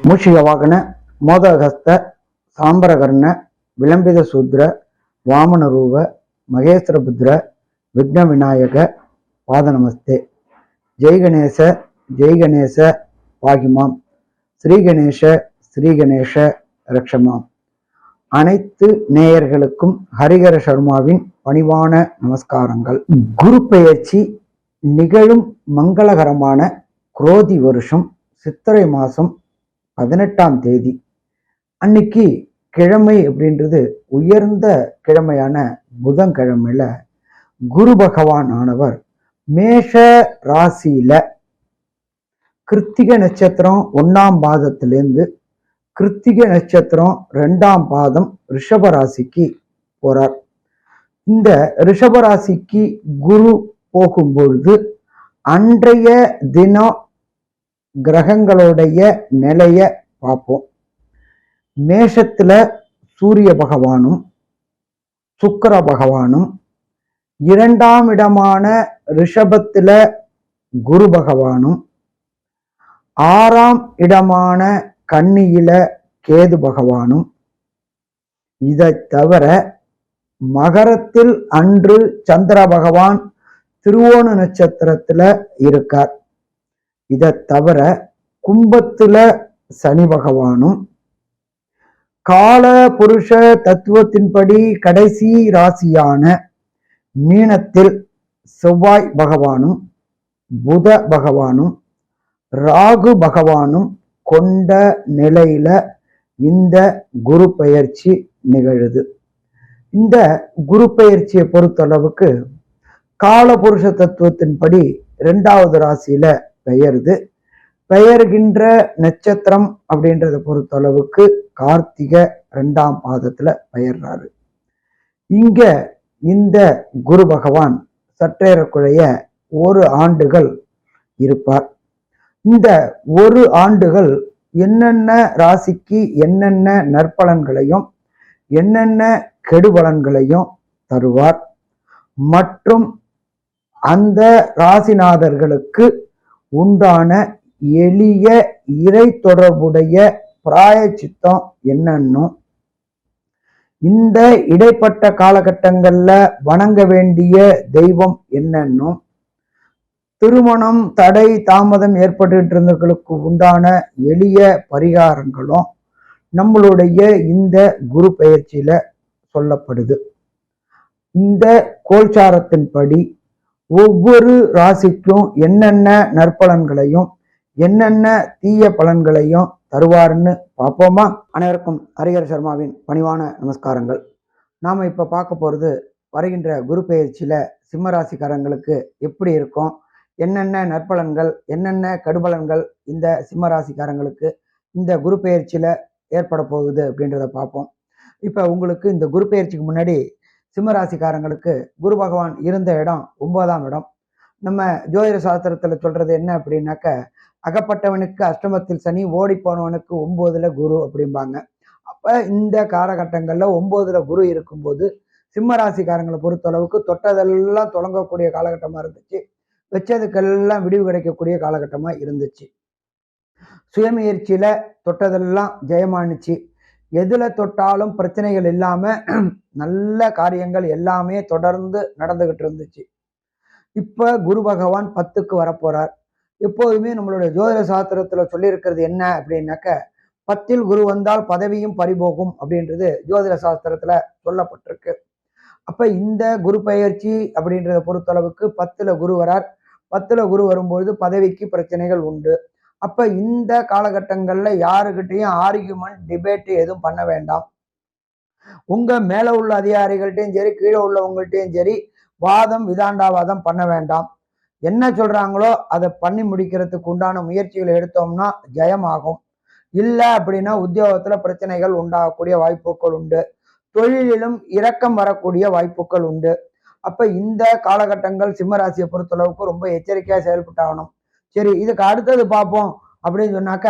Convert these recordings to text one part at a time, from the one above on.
மூஷிக வாகன மோதகஸ்த சாம்பரகர்ண விளம்பித சூத்ர வாமன ரூப மகேஸ்வரபுத்திர விக்ன விநாயக பாத நமஸ்தே. ஜெய் கணேச ஜெய் கணேச பாகிமாம், ஸ்ரீ கணேச ஸ்ரீ கணேச ரக்ஷமாம். அனைத்து நேயர்களுக்கும் ஹரிஹர சர்மாவின் பணிவான நமஸ்காரங்கள். குரு பெயர்ச்சி நிகழும் மங்களகரமான குரோதி வருஷம் சித்திரை மாதம் 18ஆம் தேதி அன்னைக்கு கிழமை அப்படின்றது உயர்ந்த கிழமையான புதன்கிழமையில குரு பகவான் ஆனவர் மேஷ ராசியில கிருத்திகை நட்சத்திரம் 1ஆம் பாதத்திலேருந்து கிருத்திகை நட்சத்திரம் 2ஆம் பாதம் ரிஷப ராசிக்கு போறார். இந்த ரிஷப ராசிக்கு குரு போகும்பொழுது அன்றைய தினம் கிரகங்களுடைய நிலைய பார்ப்போம். மேஷத்துல சூரிய பகவானும் சுக்கிர பகவானும், 2ஆம் இடமான ரிஷபத்துல குரு பகவானும், 6ஆம் இடமான கன்னியில கேது பகவானும், இதை தவிர மகரத்தில் அன்று சந்திர பகவான் திருவோண நட்சத்திரத்துல இருக்கார். இதை தவிர கும்பத்துல சனி பகவானும், கால புருஷ தத்துவத்தின்படி கடைசி ராசியான மீனத்தில் செவ்வாய் பகவானும் புத பகவானும் ராகு பகவானும் கொண்ட நிலையில இந்த குரு பெயர்ச்சி நிகழுது. இந்த குரு பெயர்ச்சியை பொறுத்தளவுக்கு காலபுருஷ தத்துவத்தின்படி 2வது ராசியில பெயருது. பெயர்கின்ற நட்சத்திரம் அப்படின்றத பொறுத்தளவுக்கு கார்த்திகை 2ஆம் பாதத்துல பெயர்றாரு. இங்க இந்த குரு பகவான் சற்றேறக்குறைய 1 ஆண்டுகள் இருப்பார். இந்த 1 ஆண்டுகள் என்னென்ன ராசிக்கு என்னென்ன நற்பலன்களையும் என்னென்ன கெடுபலன்களையும் தருவார் மற்றும் அந்த ராசிநாதர்களுக்கு உண்டான எளிய இறை தொடர்புடைய பிராயச்சித்தம் என்னன்னும், இந்த இடைப்பட்ட காலகட்டங்கள்ல வணங்க வேண்டிய தெய்வம் என்னன்னும், திருமணம் தடை தாமதம் ஏற்பட்டு இருந்தவர்களுக்கு உண்டான எளிய பரிகாரங்களும் நம்மளுடைய இந்த குரு பெயர்ச்சியில சொல்லப்படுது. இந்த கோல்சாரத்தின்படி ஒவ்வொரு ராசிக்கும் என்னென்ன நற்பலன்களையும் என்னென்ன தீய பலன்களையும் தருவாருன்னு பார்ப்போமா? அனைவருக்கும் ஹரிஹர சர்மாவின் பணிவான நமஸ்காரங்கள். நாம இப்ப பார்க்க போறது வருகின்ற குரு பெயர்ச்சியில சிம்ம ராசிக்காரங்களுக்கு எப்படி இருக்கும், என்னென்ன நற்பலன்கள் என்னென்ன கடுபலன்கள் இந்த சிம்ம ராசிக்காரங்களுக்கு இந்த குரு பெயர்ச்சியில ஏற்பட போகுது அப்படின்றத பார்ப்போம். இப்ப உங்களுக்கு இந்த குரு பெயர்ச்சிக்கு முன்னாடி சிம்மராசிக்காரங்களுக்கு குரு பகவான் இருந்த இடம் 9ஆம் இடம். நம்ம ஜோதிட சாஸ்திரத்துல சொல்றது என்ன அப்படின்னாக்க, அகப்பட்டவனுக்கு அஷ்டமத்தில் சனி, ஓடி போனவனுக்கு 9ல குரு அப்படிம்பாங்க. அப்ப இந்த காலகட்டங்கள்ல 9ல குரு இருக்கும்போது சிம்ம ராசிக்காரங்களை பொறுத்தளவுக்கு தொட்டதெல்லாம் தொடங்கக்கூடிய காலகட்டமா இருந்துச்சு. வச்சதுக்கெல்லாம் விடிவு கிடைக்கக்கூடிய காலகட்டமா இருந்துச்சு. சுயமுயற்சியில தொட்டதெல்லாம் ஜெயமானுச்சு. எதுல தொட்டாலும் பிரச்சனைகள் இல்லாம நல்ல காரியங்கள் எல்லாமே தொடர்ந்து நடந்துகிட்டு இருந்துச்சு. இப்ப குரு பகவான் 10க்கு வரப்போறார். எப்போதுமே நம்மளுடைய ஜோதிட சாஸ்திரத்துல சொல்லியிருக்கிறது என்ன அப்படின்னாக்க, 10ல் குரு வந்தால் பதவியும் பறிபோகும் அப்படின்றது ஜோதிட சாஸ்திரத்துல சொல்லப்பட்டிருக்கு. அப்ப இந்த குரு பெயர்ச்சி அப்படின்றத பொறுத்தளவுக்கு 10ல குரு வரார். 10ல குரு வரும்பொழுது பதவிக்கு பிரச்சனைகள் உண்டு. அப்ப இந்த காலகட்டங்கள்ல யாருக்கிட்டையும் ஆர்கியூமெண்ட் டிபேட் எதுவும் பண்ண வேண்டாம். உங்க மேல உள்ள அதிகாரிகள்ட்டையும் சரி கீழே உள்ளவங்கள்ட்டையும் சரி வாதம் விதாண்டாவாதம் பண்ண வேண்டாம். என்ன சொல்றாங்களோ அதை பண்ணி முடிக்கிறதுக்கு உண்டான முயற்சிகளை எடுத்தோம்னா ஜெயமாகும். இல்லை அப்படின்னா உத்தியோகத்துல பிரச்சனைகள் உண்டாகக்கூடிய வாய்ப்புகள் உண்டு. தொழிலிலும் இரக்கம் வரக்கூடிய வாய்ப்புகள் உண்டு. அப்ப இந்த காலகட்டங்கள் சிம்மராசியை பொறுத்தளவுக்கு ரொம்ப எச்சரிக்கையா செயல்பட்டாகணும். சரி, இதுக்கு அடுத்தது பார்ப்போம் அப்படின்னு சொன்னாக்க,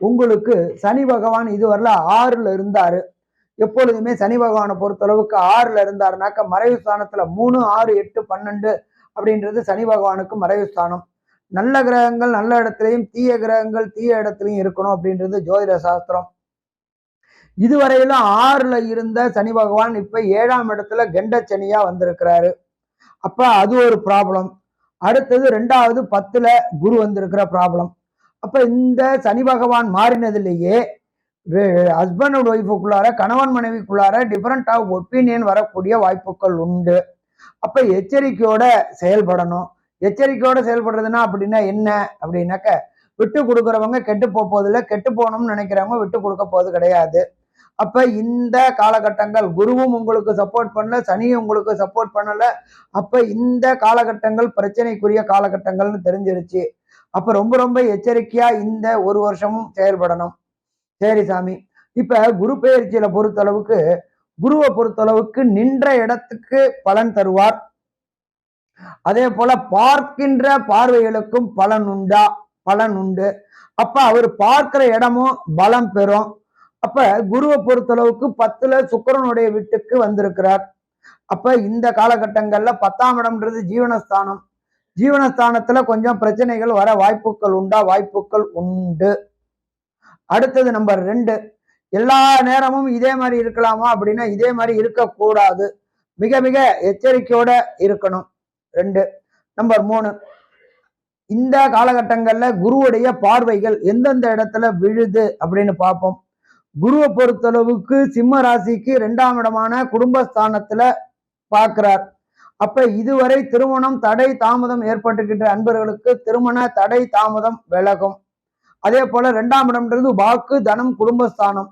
உங்களுக்கு சனி பகவான் இதுவரையில 6ல இருந்தாரு. எப்பொழுதுமே சனி பகவானை பொறுத்தளவுக்கு 6ல இருந்தாருனாக்க மறைவு ஸ்தானத்துல 3, 6, 8, 12 அப்படின்றது சனி பகவானுக்கு மறைவு ஸ்தானம். நல்ல கிரகங்கள் நல்ல இடத்துலையும் தீய கிரகங்கள் தீய இடத்துலையும் இருக்கணும் அப்படின்றது ஜோதிட சாஸ்திரம். இதுவரையிலும் 6ல இருந்த சனி பகவான் இப்ப 7ஆம் இடத்துல கெண்ட சனியா வந்திருக்கிறாரு. அப்ப அது ஒரு ப்ராப்ளம். அடுத்தது 2வது 10ல குரு வந்திருக்கிற ப்ராப்ளம். அப்ப இந்த சனி பகவான் மாறினதுலேயே ஹஸ்பண்ட் அண்ட் ஒய்ஃபுக்குள்ளார கணவன் மனைவிக்குள்ளார டிஃபரெண்ட் ஆஃப் ஒப்பீனியன் வரக்கூடிய வாய்ப்புகள் உண்டு. அப்ப எச்சரிக்கையோட செயல்படணும். எச்சரிக்கையோட செயல்படுறதுன்னா அப்படின்னா என்ன அப்படின்னாக்க, விட்டு கொடுக்குறவங்க கெட்டு போவதில்லை, கெட்டு போகணும்னு நினைக்கிறவங்க விட்டு கொடுக்க போவது கிடையாது. அப்ப இந்த காலகட்டங்கள் குருவும் உங்களுக்கு சப்போர்ட் பண்ணல, சனியும் உங்களுக்கு சப்போர்ட் பண்ணல. அப்ப இந்த காலகட்டங்கள் பிரச்சனைக்குரிய காலகட்டங்கள்னு தெரிஞ்சிருச்சு. அப்ப ரொம்ப ரொம்ப எச்சரிக்கையா இந்த ஒரு வருஷமும் செயல்படணும். சரி சாமி, இப்ப குரு பெயர்ச்சியில பொறுத்தளவுக்கு குருவை பொறுத்தளவுக்கு நின்ற இடத்துக்கு பலன் தருவார். அதே போல பார்க்கின்ற பார்வைகளுக்கும் பலன் உண்டு. அப்ப அவர் பார்க்கிற இடமும் பலம் பெறும். அப்ப குருவை பொறுத்தளவுக்கு 10ல சுக்கிரனுடைய வீட்டுக்கு வந்திருக்கிறார். அப்ப இந்த காலகட்டங்கள்ல 10ஆம் இடம்ன்றது ஜீவனஸ்தானம். ஜீவனஸ்தானத்துல கொஞ்சம் பிரச்சனைகள் வர வாய்ப்புகள் உண்டு. அடுத்தது நம்பர் 2, எல்லா நேரமும் இதே மாதிரி இருக்கலாமா அப்படின்னா இதே மாதிரி இருக்கக்கூடாது. மிக மிக எச்சரிக்கையோட இருக்கணும். 2. நம்பர் 3, இந்த காலகட்டங்கள்ல குருவுடைய பார்வைகள் எந்தெந்த இடத்துல விழுது அப்படின்னு பார்ப்போம். குருவை பொறுத்தளவுக்கு சிம்ம ராசிக்கு 2ஆம் இடமான குடும்பஸ்தானத்துல பார்க்கிறார். அப்ப இதுவரை திருமணம் தடை தாமதம் ஏற்பட்டுக்கின்ற அன்பர்களுக்கு திருமண தடை தாமதம் விலகும். அதே போல 2ஆம் இடம்ன்றது வாக்கு தனம் குடும்பஸ்தானம்.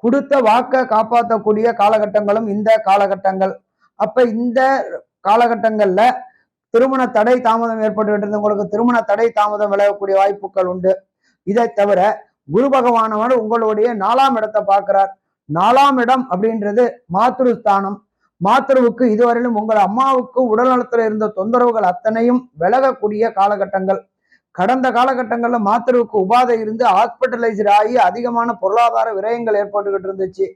கொடுத்த வாக்கை காப்பாற்றக்கூடிய காலகட்டங்களும் இந்த காலகட்டங்கள். அப்ப இந்த காலகட்டங்கள்ல திருமண தடை தாமதம் ஏற்பட்டு உங்களுக்கு திருமண தடை தாமதம் விலகக்கூடிய வாய்ப்புகள் உண்டு. இதை தவிர குரு பகவானவர் உங்களுடைய 4ஆம் இடத்தை பார்க்கிறார். 4ஆம் இடம் அப்படின்றது மாத்ருஸ்தானம். மாத்ருவுக்கு இதுவரையிலும் உங்கள் அம்மாவுக்கு உடல் நலத்தில் இருந்த தொந்தரவுகள் அத்தனையும் விலகக்கூடிய காலகட்டங்கள். கடந்த காலகட்டங்கள்ல மாத்ருவுக்கு உபாதை இருந்து ஹாஸ்பிட்டலைஸ்ட் ஆகி அதிகமான பொருளாதார விரயங்கள் ஏற்பட்டுக்கிட்டு இருந்துச்சு.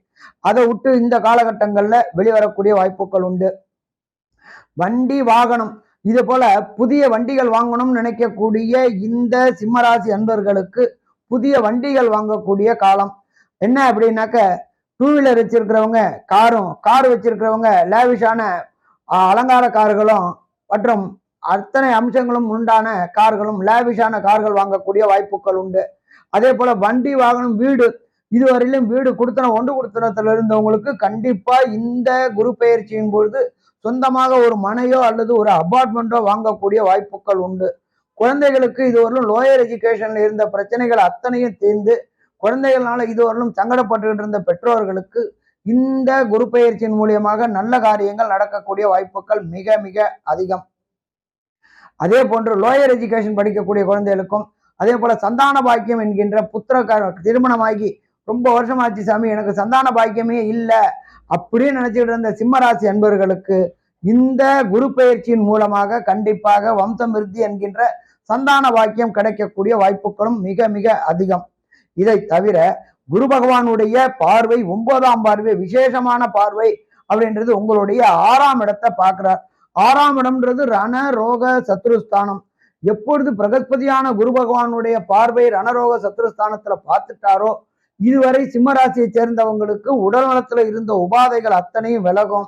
அதை விட்டு இந்த காலகட்டங்கள்ல வெளிவரக்கூடிய வாய்ப்புகள் உண்டு. வண்டி வாகனம் இது போல புதிய வண்டிகள் வாங்கணும்னு நினைக்கக்கூடிய இந்த சிம்மராசி அன்பர்களுக்கு புதிய வண்டிகள் வாங்கக்கூடிய காலம். என்ன அப்படின்னாக்க, 2 வீலர் வச்சிருக்கிறவங்க கார் வச்சிருக்கிறவங்க லேவிஷான அலங்கார கார்களும் மற்றும் அத்தனை அம்சங்களும் உண்டான கார்களும் லேவிஷான கார்கள் வாங்கக்கூடிய வாய்ப்புகள் உண்டு. அதே போல வண்டி வாகனம் வீடு இதுவரையிலும் வீடு கொடுத்தனத்துல இருந்தவங்களுக்கு கண்டிப்பா இந்த குரு பெயர்ச்சியின் பொழுது சொந்தமாக ஒரு மனையோ அல்லது ஒரு அபார்ட்மெண்ட்டோ வாங்கக்கூடிய வாய்ப்புகள் உண்டு. குழந்தைகளுக்கு இதுவரையிலும் லோயர் எஜுகேஷன்ல இருந்த பிரச்சனைகள் அத்தனையும் தீர்ந்து குழந்தைகளால இதுவரையிலும் சங்கடப்பட்டுக்கிட்டு இருந்த பெற்றோர்களுக்கு இந்த குரு பெயர்ச்சியின் மூலியமாக நல்ல காரியங்கள் நடக்கக்கூடிய வாய்ப்புகள் மிக மிக அதிகம். அதே போன்று லோயர் எஜுகேஷன் படிக்கக்கூடிய குழந்தைகளுக்கும் அதே போல சந்தான பாக்கியம் என்கின்ற திருமணமாகி ரொம்ப வருஷமாச்சு சாமி எனக்கு சந்தான பாக்கியமே இல்லை அப்படின்னு நினைச்சிட்டு இருந்த சிம்மராசி அன்பர்களுக்கு இந்த குரு பெயர்ச்சியின் மூலமாக கண்டிப்பாக வம்சம் விருத்தி என்கின்ற சந்தான பாக்கியம் கிடைக்கக்கூடிய வாய்ப்புகளும் மிக மிக அதிகம். இதை தவிர குரு பகவானுடைய பார்வை 9ஆம் பார்வை விசேஷமான பார்வை அப்படின்றது உங்களுடைய 6ஆம் இடத்தை பார்க்கிறார். 6ஆம் இடம்ன்றது ரண ரோக சத்ருஸ்தானம். எப்பொழுது பிரகஸ்பதியான குரு பகவானுடைய பார்வை ரணரோக சத்ருஸ்தானத்துல பார்த்துட்டாரோ இதுவரை சிம்மராசியை சேர்ந்தவங்களுக்கு உடல் நலத்துல இருந்த உபாதைகள் அத்தனையும் விலகும்.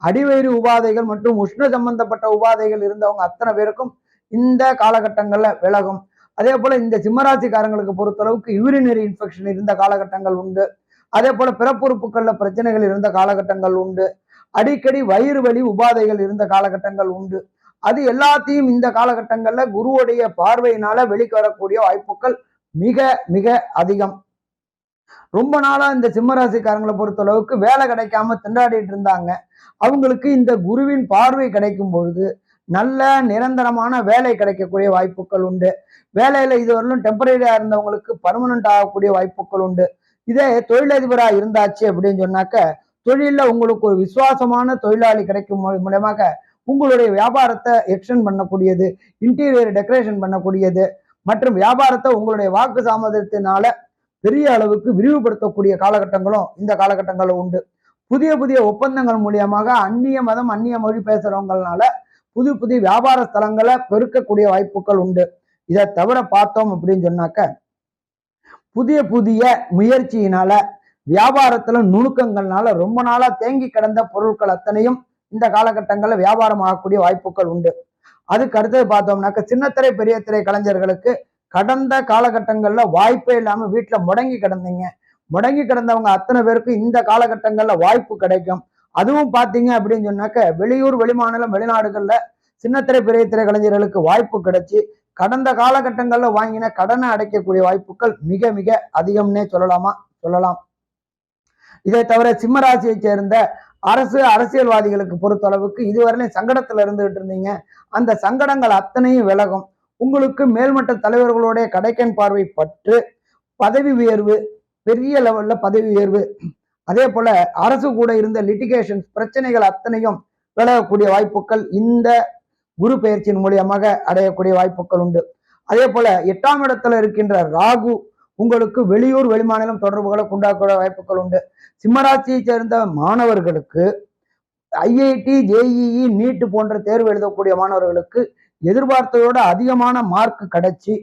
அடிவயிறு உபாதைகள் மற்றும் உஷ்ண சம்பந்தப்பட்ட உபாதைகள் இருந்தவங்க அத்தனை பேருக்கும் இந்த காலகட்டங்கள்ல விலகும். அதே போல இந்த சிம்மராசிக்காரங்களுக்கு பொறுத்தளவுக்கு யூரினரி இன்ஃபெக்ஷன் இருந்த காலகட்டங்கள் உண்டு. அதே போல பிறப்புறுப்புகள்ல பிரச்சனைகள் இருந்த காலகட்டங்கள் உண்டு. அடிக்கடி வயிறு வலி உபாதைகள் இருந்த காலகட்டங்கள் உண்டு. அது எல்லாத்தையும் இந்த காலகட்டங்கள்ல குருவுடைய பார்வையினால வெளிக்கு வரக்கூடிய வாய்ப்புகள் மிக மிக அதிகம். ரொம்ப நாளா இந்த சிம்மராசிக்காரங்களை பொறுத்தளவுக்கு வேலை கிடைக்காம திண்டாடிட்டு இருந்தாங்க. அவங்களுக்கு இந்த குருவின் பார்வை கிடைக்கும் பொழுது நல்ல நிரந்தரமான வேலை கிடைக்கக்கூடிய வாய்ப்புகள் உண்டு. வேலையில இதுவரையிலும் டெம்பரரியா இருந்தவங்களுக்கு பர்மனன்ட் ஆகக்கூடிய வாய்ப்புகள் உண்டு. இதே தொழிலதிபரா இருந்தாச்சு அப்படின்னு சொன்னாக்க தொழில உங்களுக்கு ஒரு விசுவாசமான தொழிலாளி கிடைக்கும் மூலமாக உங்களுடைய வியாபாரத்தை எக்ஸ்டெண்ட் பண்ணக்கூடியது, இன்டீரியர் டெக்கரேஷன் பண்ணக்கூடியது மற்றும் வியாபாரத்தை உங்களுடைய வாக்கு சாமர்த்தியத்தினால பெரிய அளவுக்கு விரிவுபடுத்தக்கூடிய காலகட்டங்களும் இந்த காலகட்டங்களும் உண்டு. புதிய புதிய ஒப்பந்தங்கள் மூலியமாக அந்நிய மதம் அந்நிய மொழி பேசுறவங்களால புது புதிய வியாபார ஸ்தலங்களை பெருக்கக்கூடிய வாய்ப்புகள் உண்டு. இதை தவிர பார்த்தோம் அப்படின்னு சொன்னாக்க புதிய புதிய முயற்சியினால வியாபாரத்துல நுணுக்கங்கள்னால ரொம்ப நாளா தேங்கி கிடந்த பொருட்கள் அத்தனையும் இந்த காலகட்டங்களில் வியாபாரம் ஆகக்கூடிய வாய்ப்புகள் உண்டு. அதுக்கு அடுத்தது பார்த்தோம்னாக்க சின்னத்திரை பெரிய திரை கலைஞர்களுக்கு கடந்த காலகட்டங்கள்ல வாய்ப்பே இல்லாம வீட்டுல முடங்கி கிடந்தீங்க. முடங்கி கிடந்தவங்க அத்தனை பேருக்கு இந்த காலகட்டங்கள்ல வாய்ப்பு கிடைக்கும். அதுவும் பாத்தீங்க அப்படின்னு சொன்னாக்க வெளியூர் வெளிமாநிலம் வெளிநாடுகள்ல சின்னத்திரை பெரிய திரை கலைஞர்களுக்கு வாய்ப்பு கிடைச்சி கடந்த காலகட்டங்கள்ல வாங்கின கடனை அடைக்கக்கூடிய வாய்ப்புகள் மிக மிக அதிகம்னே சொல்லலாம். இதை தவிர சிம்மராசியை சேர்ந்த அரசியல்வாதிகளுக்கு பொறுத்தளவுக்கு இதுவரையிலும் சங்கடத்துல இருந்துகிட்டு இருந்தீங்க. அந்த சங்கடங்கள் அத்தனையும் விலகும். உங்களுக்கு மேல்மட்ட தலைவர்களுடைய கடைக்கன் பார்வை பற்று, பதவி உயர்வு, பெரிய லெவல்ல பதவி உயர்வு, அதே போல அரசு கூட இருந்த லிட்டிகேஷன் பிரச்சனைகள் அத்தனையும் விலகக்கூடிய வாய்ப்புகள் இந்த குரு பெயர்ச்சியின் மூலியமாக அடையக்கூடிய வாய்ப்புகள் உண்டு. அதே போல 8ஆம் இடத்துல இருக்கின்ற ராகு உங்களுக்கு வெளியூர் வெளிமாநிலம் தொடர்புகளை உண்டாக்கக்கூடிய வாய்ப்புகள் உண்டு. சிம்மராசியை சேர்ந்த மாணவர்களுக்கு ஐஐடி ஜேஇஇ நீட் போன்ற தேர்வு எழுதக்கூடிய மாணவர்களுக்கு எதிர்பார்த்ததோட அதிகமான மார்க் கிடைச்சி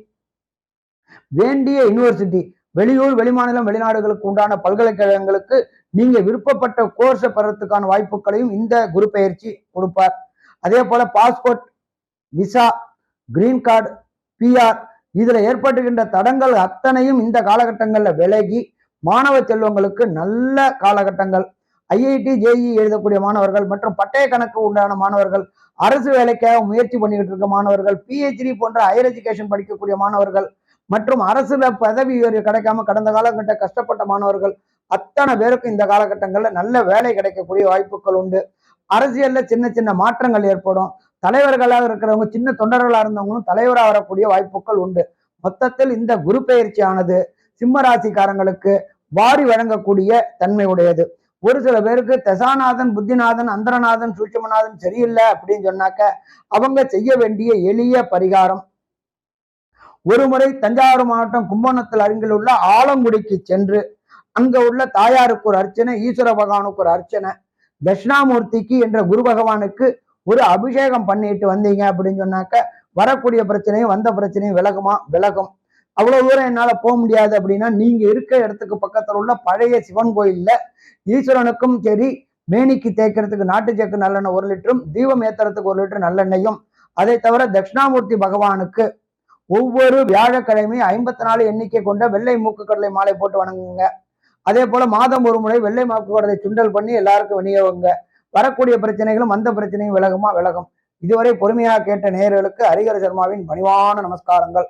வேண்டிய யூனிவர்சிட்டி வெளியூர் வெளிமாநிலம் வெளிநாடுகளுக்கு உண்டான பல்கலைக்கழகங்களுக்கு நீங்க விருப்பப்பட்ட கோர்ஸை பெறத்துக்கான வாய்ப்புகளையும் இந்த குரு பெயர்ச்சி கொடுப்பார். அதே போல passport, visa, green card, PR இதுல ஏற்பட்டுகின்ற தடங்கள் அத்தனையும் இந்த காலகட்டங்கள்ல விலகி மாணவ செல்வங்களுக்கு நல்ல காலகட்டங்கள். ஐஐடி ஜேஇ எழுதக்கூடிய மாணவர்கள் மற்றும் பட்டய கணக்கு உண்டான மாணவர்கள், அரசு வேலைக்காக முயற்சி பண்ணிக்கிட்டு இருக்க மாணவர்கள், பிஹெச்டி போன்ற ஹையர் எஜுகேஷன் படிக்கக்கூடிய மாணவர்கள் மற்றும் அரசுல பதவி உயர்வு கிடைக்காம கடந்த காலகட்ட கஷ்டப்பட்ட மாணவர்கள் அத்தனை பேருக்கும் இந்த காலகட்டங்கள்ல நல்ல வேலை கிடைக்கக்கூடிய வாய்ப்புகள் உண்டு. அரசியல்ல சின்ன சின்ன மாற்றங்கள் ஏற்படும். தலைவர்களாக இருக்கிறவங்க சின்ன தொண்டர்களாக இருந்தவங்களும் தலைவராக வரக்கூடிய வாய்ப்புகள் உண்டு. மொத்தத்தில் இந்த குரு பெயர்ச்சியானது சிம்ம ராசிக்காரங்களுக்கு வாரி வழங்கக்கூடிய தன்மை உடையது. ஒரு சில பேருக்கு தசாநாதன், புத்திநாதன், அந்தரநாதன், சூட்சுமநாதன் சரியில்லை அப்படின்னு சொன்னாக்க அவங்க செய்ய வேண்டிய எளிய பரிகாரம், ஒரு முறை தஞ்சாவூர் மாவட்டம் கும்பகோணத்தில் அருகில் உள்ள ஆலங்குடிக்கு சென்று அங்க உள்ள தாயாருக்கு ஒரு அர்ச்சனை, ஈஸ்வர பகவானுக்கு ஒரு அர்ச்சனை, தட்சிணாமூர்த்திக்கு என்ற குரு பகவானுக்கு ஒரு அபிஷேகம் பண்ணிட்டு வந்தீங்க அப்படின்னு சொன்னாக்க வரக்கூடிய பிரச்சனையும் வந்த பிரச்சனையும் விலகும். அவ்வளவு தூரம் என்னால போக முடியாது அப்படின்னா நீங்க இருக்க இடத்துக்கு பக்கத்துல உள்ள பழைய சிவன் கோயில்ல ஈஸ்வரனுக்கும் சரி மேனிக்கு தேய்க்கிறதுக்கு நாட்டு சக்கு நல்லெண்ணெய் 1 லிட்டரும், தீபம் ஏத்துறதுக்கு 1 லிட்டர் நல்லெண்ணையும், அதை தவிர தட்சிணாமூர்த்தி பகவானுக்கு ஒவ்வொரு வியாழக்கிழமை 54 எண்ணிக்கை கொண்ட வெள்ளை மூக்கு கடலை மாலை போட்டு வணங்குங்க. அதே போல மாதம் ஒரு முறை வெள்ளை மூக்கு கடலை சுண்டல் பண்ணி எல்லாருக்கும் விநியோகங்க. வரக்கூடிய பிரச்சனைகளும் வந்த பிரச்சனையும் விலகும். இதுவரை பொறுமையாக கேட்ட நேயர்களுக்கு ஹரிஹர சர்மாவின் பணிவான நமஸ்காரங்கள்.